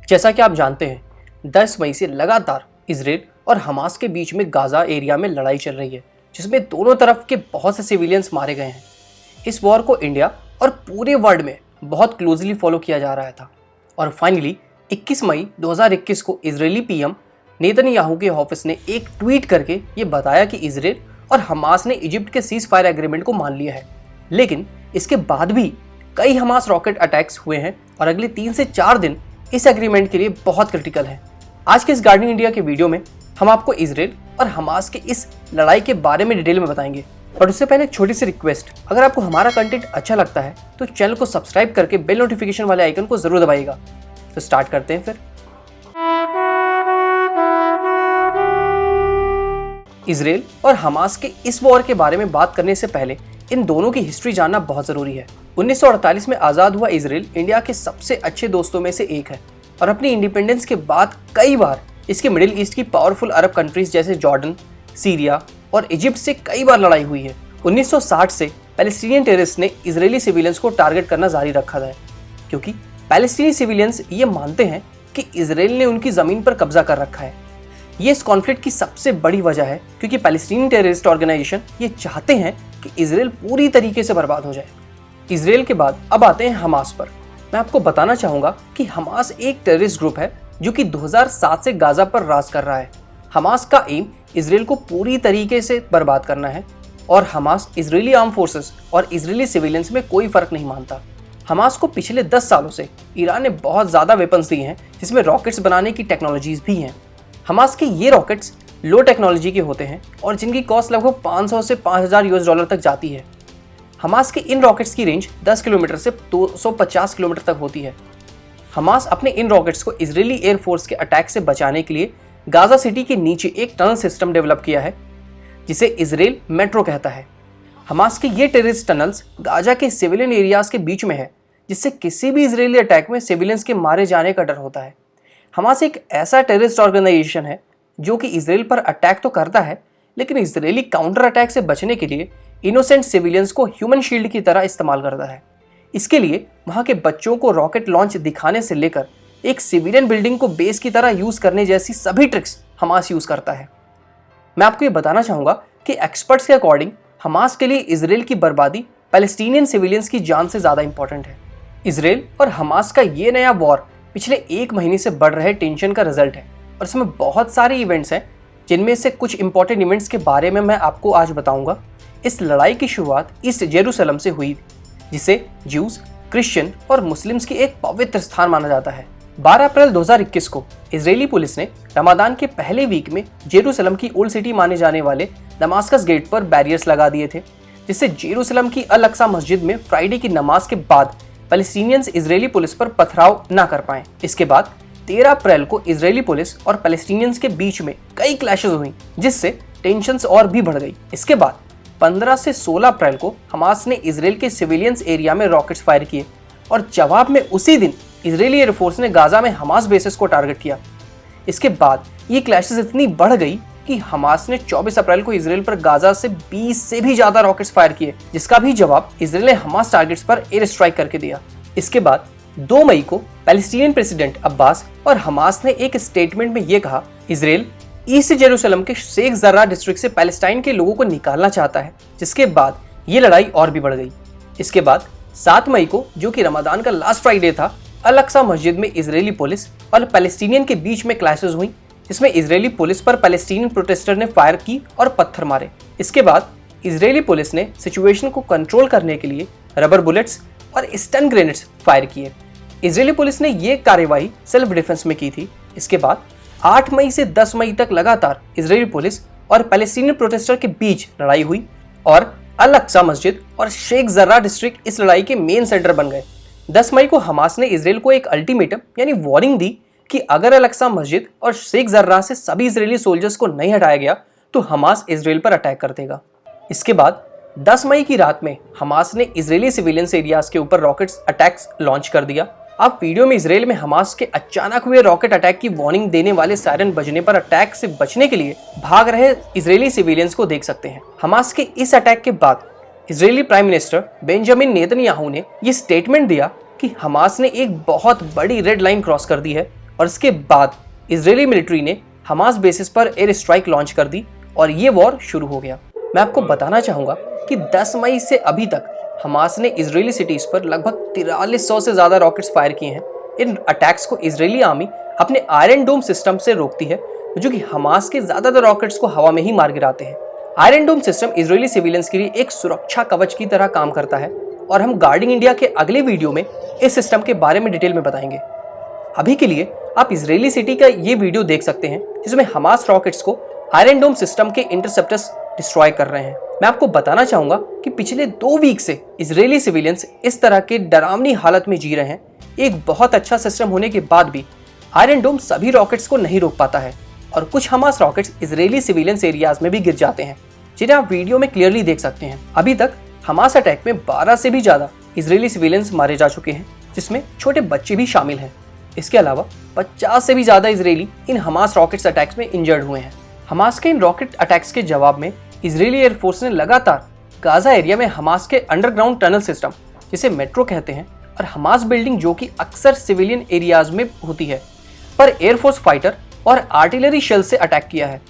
जैसा कि आप जानते हैं, 10 मई से लगातार इजराइल और हमास के बीच में गाजा एरिया में लड़ाई चल रही है, जिसमें दोनों तरफ के बहुत से सिविलियंस मारे गए हैं। इस वॉर को इंडिया और पूरे वर्ल्ड में बहुत क्लोजली फॉलो किया जा रहा था और फाइनली 21 मई 2021 को इजरायली पीएम नेतन्याहू के ऑफिस ने एक ट्वीट करके ये बताया कि इजराइल और हमास ने इजिप्ट के सीज फायर एग्रीमेंट को मान लिया है। लेकिन इसके बाद भी कई हमास रॉकेट अटैक्स हुए हैं और अगले 3 से 4 दिन इस एग्रीमेंट के लिए बहुत क्रिटिकल है। आज के इस गार्डियन इंडिया के वीडियो में हम आपको इजराइल और हमास के इस लड़ाई के बारे में डिटेल में बताएंगे। पर उससे पहले एक छोटी सी रिक्वेस्ट, अगर आपको हमारा कंटेंट अच्छा लगता है तो चैनल को सब्सक्राइब करके बेल नोटिफिकेशन वाले आइकन को जरूर दबाइएगा। तो स्टार्ट करते हैं फिर। इजराइल और हमास के इस वॉर के बारे में बात करने से पहले इन दोनों की हिस्ट्री जानना बहुत जरूरी है। 1948 में आज़ाद हुआ इजराइल इंडिया के सबसे अच्छे दोस्तों में से एक है और अपनी इंडिपेंडेंस के बाद कई बार इसके मिडिल ईस्ट की पावरफुल अरब कंट्रीज जैसे जॉर्डन, सीरिया और इजिप्ट से कई बार लड़ाई हुई है। 1960 से पैलेस्टीनियन टेररिस्ट ने इजरायली सिविलियंस को टारगेट करना जारी रखा है, क्योंकि पैलेस्टीनी सिविलियंस ये मानते हैं कि इजराइल ने उनकी ज़मीन पर कब्जा कर रखा है। ये इस कॉन्फ्लिक्ट की सबसे बड़ी वजह है, क्योंकि पैलेस्टीनी टेररिस्ट ऑर्गेनाइजेशन ये चाहते हैं कि इजराइल पूरी तरीके से बर्बाद हो जाए। इजराइल के बाद अब आते हैं हमास पर। मैं आपको बताना चाहूँगा कि हमास एक टेररिस्ट ग्रुप है जो कि 2007 से गाजा पर राज कर रहा है। हमास का एम इजराइल को पूरी तरीके से बर्बाद करना है और हमास इजरायली आर्म फोर्सेस और इजरायली सिविलियंस में कोई फर्क नहीं मानता। हमास को पिछले 10 सालों से ईरान ने बहुत ज़्यादा वेपन्स दिए हैं, जिसमें रॉकेट्स बनाने की टेक्नोलॉजीज भी हैं। हमास के ये रॉकेट्स लो टेक्नोलॉजी के होते हैं और जिनकी कॉस्ट लगभग 500 से 5000 यूएस डॉलर तक जाती है। हमास के इन रॉकेट्स की रेंज 10 किलोमीटर से 250 किलोमीटर तक होती है। हमास अपने इन रॉकेट्स को इजरायली एयरफोर्स के अटैक से बचाने के लिए गाजा सिटी के नीचे एक टनल सिस्टम डेवलप किया है, जिसे इजराइल मेट्रो कहता है। हमास के ये टेररिस्ट टनल्स गाजा के सिविलियन एरियाज के बीच में है, जिससे किसी भी इजरायली अटैक में सिविलियंस के मारे जाने का डर होता है। हमास एक ऐसा टेररिस्ट ऑर्गेनाइजेशन है जो कि इजराइल पर अटैक तो करता है, लेकिन इजरायली काउंटर अटैक से बचने के लिए इनोसेंट सिविलियंस को ह्यूमन शील्ड की तरह इस्तेमाल करता है। इसके लिए वहाँ के बच्चों को रॉकेट लॉन्च दिखाने से लेकर एक सिविलियन बिल्डिंग को बेस की तरह यूज़ करने जैसी सभी ट्रिक्स हमास यूज़ करता है। मैं आपको ये बताना चाहूँगा कि एक्सपर्ट्स के अकॉर्डिंग हमास के लिए इजराइल की बर्बादी पैलेस्टीनियन सिविलियंस की जान से ज़्यादा इंपॉर्टेंट है। इजराइल और हमास का ये नया वॉर पिछले 1 महीने से बढ़ रहे टेंशन का रिजल्ट है और इसमें बहुत सारे इवेंट्स हैं, जिनमें से कुछ इंपॉर्टेंट इवेंट्स के बारे में मैं आपको आज बताऊंगा। इस लड़ाई की शुरुआत ईस्ट जेरूसलम से हुई, जिसे ज्यूज, क्रिश्चियन और मुस्लिम्स की एक पवित्र स्थान माना जाता है। 12 अप्रैल 2021 को इजरायली पुलिस ने रमादान के पहले वीक में जेरूसलम की ओल्ड सिटी माने जाने वाले दमास्कस गेट पर बैरियर्स लगा दिए थे, जिससे जेरूसलम की अल अक्सा मस्जिद में फ्राइडे की नमाज के बाद पैलेस्टीनियंस इजरायली पुलिस पर पथराव न कर पाए। इसके बाद 13 अप्रैल को इजरायली पुलिस और पैलेस्टीनियंस के बीच में कई क्लैशेस हुई, जिससे टेंशन्स और भी बढ़ गई। इसके बाद 15 से 16 अप्रैल को हमास ने इजराइल के सिविलियंस एरिया में रॉकेट्स फायर किए और जवाब में उसी दिन इजरायली एयरफोर्स ने गाजा में हमास बेसेस को टारगेट किया। इसके बाद ये क्लैशेस इतनी बढ़ गई कि हमास ने 24 अप्रैल को इजराइल पर गाजा से 20 से भी ज़्यादा रॉकेट्स फायर किए, जिसका भी जवाब इजराइल ने हमास टारगेट्स पर एयर स्ट्राइक करके दिया। इसके बाद 2 मई को पैलेस्टीनियन प्रेसिडेंट अब्बास और हमास ने एक स्टेटमेंट में ये कहा, इजराइल ईस्ट जेरूसलम के शेख जर्रा डिस्ट्रिक्ट से पैलेस्टाइन के लोगों को निकालना चाहता है, जिसके बाद ये लड़ाई और भी बढ़ गई। इसके बाद 7 मई को, जो कि रमजान का लास्ट फ्राइडे था, अल अक्सा मस्जिद में इजरायली पुलिस और पैलेस्टीनियन के बीच में क्लैशेस हुई, जिसमें इजरायली पुलिस पर पैलेस्टीनियन प्रोटेस्टर ने फायर की और पत्थर मारे। इसके बाद इजरायली पुलिस ने सिचुएशन को कंट्रोल करने के लिए रबर बुलेट्स और स्टन ग्रेनेड्स फायर किए। इजरायली पुलिस ने ये कार्रवाई सेल्फ डिफेंस में की थी। इसके बाद 8 मई से 10 मई तक लगातार इजरायली पुलिस और पैलेस्टीनियन प्रोटेस्टर के बीच लड़ाई हुई और अल अक्सा मस्जिद और शेख जर्रा डिस्ट्रिक्ट इस लड़ाई के मेन सेंटर बन गए। 10 मई को हमास ने इजराइल को एक अल्टीमेटम यानी वार्निंग दी कि अगर अल अक्सा मस्जिद और शेख जर्रा से सभी इजरायली सोल्जर्स को नहीं हटाया गया तो हमास इजराइल पर अटैक कर देगा। इसके बाद 10 मई की रात में हमास ने इजरायली सिविलियंस एरियाज के ऊपर रॉकेट्स अटैक्स लॉन्च कर दिया। आप वीडियो में इजराइल में हमास के अचानक हुए रॉकेट अटैक की वार्निंग देने वाले सायरन बजने पर अटैक से बचने के लिए भाग रहे इजरायली सिविलियंस को देख सकते हैं। हमास के इस अटैक के बाद Israeli prime minister Benjamin Netanyahu ने यह स्टेटमेंट दिया कि हमास ने एक बहुत बड़ी रेड लाइन क्रॉस कर दी है और इसके बाद इजरायली मिलिट्री ने हमास बेसिस पर एयर स्ट्राइक लॉन्च कर दी और ये वॉर शुरू हो गया। मैं आपको बताना चाहूँगा कि 10 मई से अभी तक हमास ने इजरायली सिटीज़ पर लगभग 4300 से ज़्यादा रॉकेट्स फायर किए हैं। इन अटैक्स को इजरायली आर्मी अपने आयरन डोम सिस्टम से रोकती है, जो कि हमास के ज़्यादातर रॉकेट्स को हवा में ही मार गिराते हैं। आयरन डोम सिस्टम इजरायली सिविलियंस के लिए एक सुरक्षा कवच की तरह काम करता है और हम गार्डिंग इंडिया के अगले वीडियो में इस सिस्टम के बारे में डिटेल में बताएंगे। अभी के लिए आप इजरायली सिटी का ये वीडियो देख सकते हैं जिसमें हमास रॉकेट्स को आयरन डोम सिस्टम के इंटरसेप्टर्स डिस्ट्रॉय कर रहे हैं। मैं आपको बताना चाहूंगा कि पिछले 2 वीक से इजरायली सिविलियंस इस तरह के डरावनी हालत में जी रहे हैं। एक बहुत अच्छा सिस्टम होने के बाद भी आयरन डोम सभी रॉकेट्स को नहीं रोक पाता है और कुछ Hamas rockets Israeli civilians areas में भी गिर जाते हैं, जिन्हें आप वीडियो में क्लियरली देख सकते हैं। अभी तक हमास अटैक में 12 से भी ज्यादा इजरायली सिविलियंस मारे जा चुके हैं, जिसमें छोटे बच्चे भी शामिल हैं। इसके अलावा 50 से भी ज्यादा इजरायली इन हमास रॉकेट्स अटैक्स में इंजर्ड हुए हैं। हमास के इन रॉकेट अटैक्स के जवाब में इजरायली एयरफोर्स ने लगातार गाजा एरिया में हमास के अंडरग्राउंड टनल सिस्टम, जिसे मेट्रो कहते हैं, और हमास बिल्डिंग जो कि अक्सर सिविलियन एरियाज में होती है, पर एयरफोर्स फाइटर और आर्टिलरी शेल से अटैक किया है।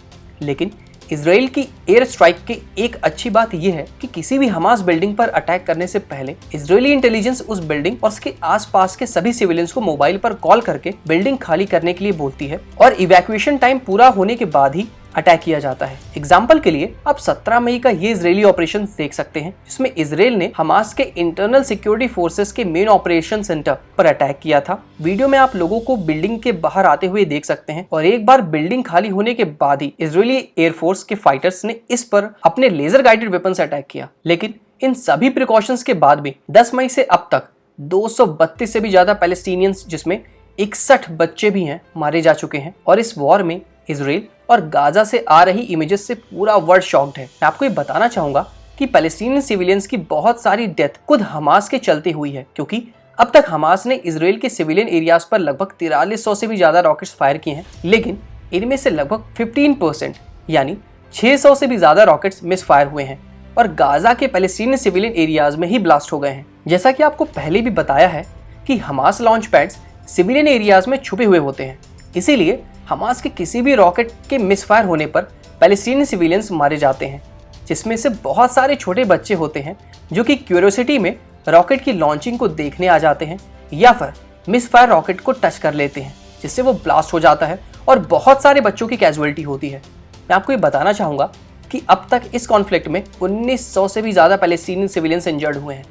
लेकिन इजराइल की एयर स्ट्राइक की एक अच्छी बात यह है कि किसी भी हमास बिल्डिंग पर अटैक करने से पहले इजरायली इंटेलिजेंस उस बिल्डिंग और उसके आसपास के सभी सिविलियंस को मोबाइल पर कॉल करके बिल्डिंग खाली करने के लिए बोलती है और इवैक्यूएशन टाइम पूरा होने के बाद ही अटैक किया जाता है। एग्जाम्पल के लिए आप 17 मई का ये इजरायली ऑपरेशन देख सकते हैं, जिसमें इजराइल ने हमास के इंटरनल सिक्योरिटी फोर्सेस के मेन ऑपरेशन सेंटर पर अटैक किया था। वीडियो में आप लोगों को बिल्डिंग के बाहर आते हुए देख सकते हैं और एक बार बिल्डिंग खाली होने के बाद ही इजरायली एयरफोर्स के फाइटर्स ने इस पर अपने लेजर गाइडेड वेपन से अटैक किया। लेकिन इन सभी प्रिकॉशंस के बाद भी 10 मई से अब तक 232 से भी ज्यादा पैलेस्टीनियंस, जिसमें 61 बच्चे भी हैं, मारे जा चुके हैं। और इस वॉर में इजराइल और गाजा से आ रही इमेजेस से पूरा वर्ल्ड शॉक्ड है। मैं आपको ये बताना चाहूंगा कि पैलेस्टीनियन सिविलियंस की बहुत सारी डेथ खुद हमास के चलते हुई है, क्योंकि अब तक हमास ने इजराइल के सिविलियन एरियाज पर लगभग 4300 से भी ज्यादा रॉकेट्स फायर किए हैं, लेकिन इनमें से लगभग 15% यानी 600 से भी ज्यादा रॉकेट्स मिस फायर हुए हैं और गाजा के पैलेस्टीनियन सिविलियन एरियाज में ही ब्लास्ट हो गए हैं। जैसा कि आपको पहले भी बताया है कि Hamas launch pads civilian areas में छुपे हुए होते हैं, इसीलिए हमास के किसी भी रॉकेट के मिसफायर होने पर पैलेस्टीनी सिविलियंस मारे जाते हैं, जिसमें से बहुत सारे छोटे बच्चे होते हैं जो कि क्यूरियोसिटी में रॉकेट की लॉन्चिंग को देखने आ जाते हैं या फिर मिसफायर रॉकेट को टच कर लेते हैं, जिससे वो ब्लास्ट हो जाता है और बहुत सारे बच्चों की कैजुअलिटी होती है। मैं आपको ये बताना चाहूँगा कि अब तक इस कॉन्फ्लिक्ट में 1900 से भी ज़्यादा पैलेस्टीनी सिविलियंस इंजर्ड हुए हैं।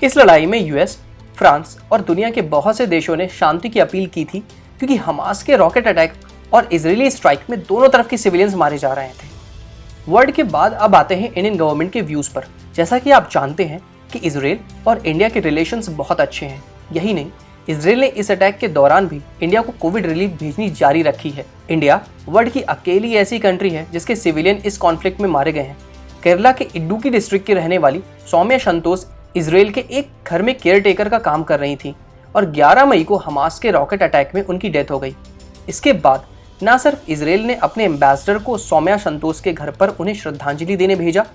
इस लड़ाई में यूएस, फ्रांस और दुनिया के बहुत से देशों ने शांति की अपील की थी, क्योंकि हमास के रॉकेट अटैक और इजरायली स्ट्राइक में दोनों तरफ के सिविलियंस मारे जा रहे थे। वर्ल्ड के बाद अब आते हैं इंडियन गवर्नमेंट के व्यूज पर। जैसा कि आप जानते हैं कि इजराइल और इंडिया के रिलेशंस बहुत अच्छे हैं। यही नहीं, इजराइल ने इस अटैक के दौरान भी इंडिया को कोविड रिलीफ भेजनी जारी रखी है। इंडिया वर्ल्ड की अकेली ऐसी कंट्री है जिसके सिविलियन इस कॉन्फ्लिक्ट में मारे गए हैं। केरला के इडुक्की डिस्ट्रिक्ट की रहने वाली सौम्या संतोष इजराइल के एक घर में केयर टेकर का काम कर रही थी और 11 मई को हमास के रॉकेट अटैक में उनकी डेथ हो गई। इसके बाद न सिर्फ इजराइल ने अपने एम्बेसडर को सौम्या संतोष के घर पर उन्हें श्रद्धांजलि देने भेजा,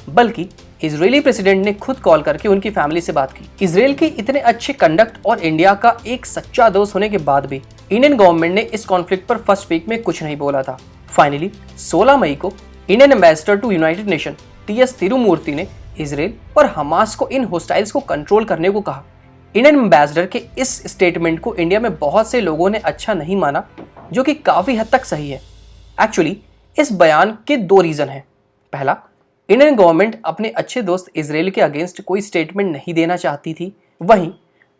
बल्कि इजरायली प्रेसिडेंट ने खुद कॉल करके उनकी फैमिली से बात की। इजराइल के इतने अच्छे कंडक्ट और इंडिया का एक सच्चा दोस्त होने के बाद भी इंडियन गवर्नमेंट ने इस कॉन्फ्लिक्ट पर फर्स्ट वीक में कुछ नहीं बोला था। फाइनली 16 मई को Indian ambassador to United Nation T S. Tirumurti ने इजराइल और हमास को इन होस्टाइल्स को कंट्रोल करने को कहा। इंडियन एम्बेसडर के इस स्टेटमेंट को इंडिया में बहुत से लोगों ने अच्छा नहीं माना, जो कि काफ़ी हद तक सही है। एक्चुअली इस बयान के 2 रीज़न हैं। पहला, इंडियन गवर्नमेंट अपने अच्छे दोस्त इजराइल के अगेंस्ट कोई स्टेटमेंट नहीं देना चाहती थी। वहीं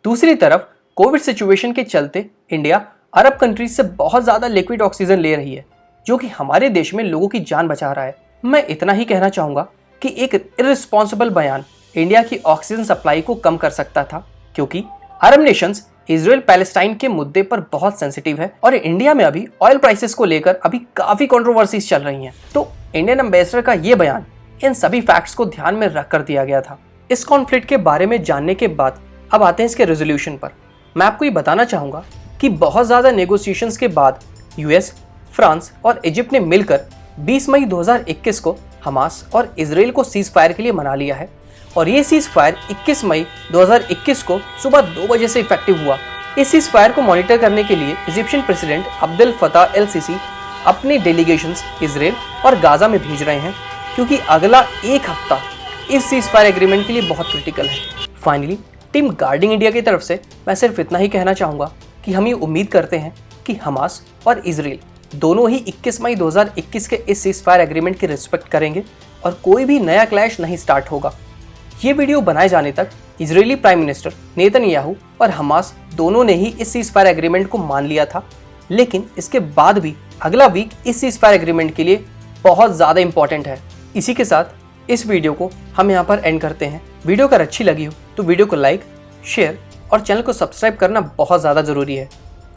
दूसरी तरफ कोविड सिचुएशन के चलते इंडिया अरब कंट्रीज से बहुत ज़्यादा लिक्विड ऑक्सीजन ले रही है, जो कि हमारे देश में लोगों की जान बचा रहा है। मैं इतना ही कहना चाहूँगा कि एक इररिस्पॉन्सिबल बयान इंडिया की ऑक्सीजन सप्लाई को कम कर सकता था, क्योंकि अरब नेशंस इजराइल पैलेस्टाइन के मुद्दे पर बहुत सेंसिटिव है और इंडिया में अभी ऑयल प्राइसेस को लेकर अभी काफ़ी कंट्रोवर्सीज चल रही हैं। तो इंडियन एम्बेसडर का ये बयान इन सभी फैक्ट्स को ध्यान में रख कर दिया गया था। इस कॉन्फ्लिक्ट के बारे में जानने के बाद अब आते हैं इसके रेजोल्यूशन पर। मैं आपको ये बताना चाहूँगा कि बहुत ज़्यादा नेगोशिएशंस के बाद यूएस, फ्रांस और इजिप्ट ने मिलकर 20 मई 2021 को हमास और इजराइल को सीज फायर के लिए मना लिया है और ये सीज फायर 21 मई 2021 को सुबह 2 बजे से इफेक्टिव हुआ। इस सीज़फायर को मॉनिटर करने के लिए Egyptian president Abdel Fattah L CC अपने डेलीगेशंस इजराइल और गाजा में भेज रहे हैं, क्योंकि अगला एक हफ्ता इस सीज़फायर एग्रीमेंट के लिए बहुत क्रिटिकल है। फाइनली टीम गार्डिंग इंडिया की तरफ से मैं सिर्फ इतना ही कहना चाहूँगा कि हम ये उम्मीद करते हैं कि हमास और इजराइल दोनों ही 21 मई 2021 के इस सीज़फायर एग्रीमेंट की रिस्पेक्ट करेंगे और कोई भी नया क्लैश नहीं स्टार्ट होगा। ये वीडियो बनाए जाने तक इजरायली प्राइम मिनिस्टर नेतन्याहू और हमास दोनों ने ही इस सीज़फायर एग्रीमेंट को मान लिया था, लेकिन इसके बाद भी अगला वीक इस सीज़फायर एग्रीमेंट के लिए बहुत ज़्यादा इंपॉर्टेंट है। इसी के साथ इस वीडियो को हम यहाँ पर एंड करते हैं। वीडियो अगर अच्छी लगी हो तो वीडियो को लाइक, शेयर और चैनल को सब्सक्राइब करना बहुत ज़्यादा ज़रूरी है।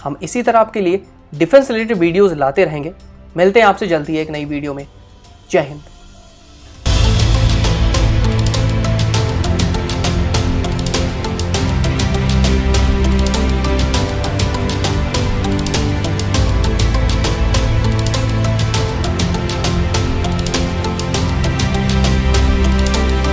हम इसी तरह आपके लिए डिफेंस रिलेटेड वीडियोज़ लाते रहेंगे। मिलते हैं आपसे जल्दी एक नई वीडियो में। जय हिंद।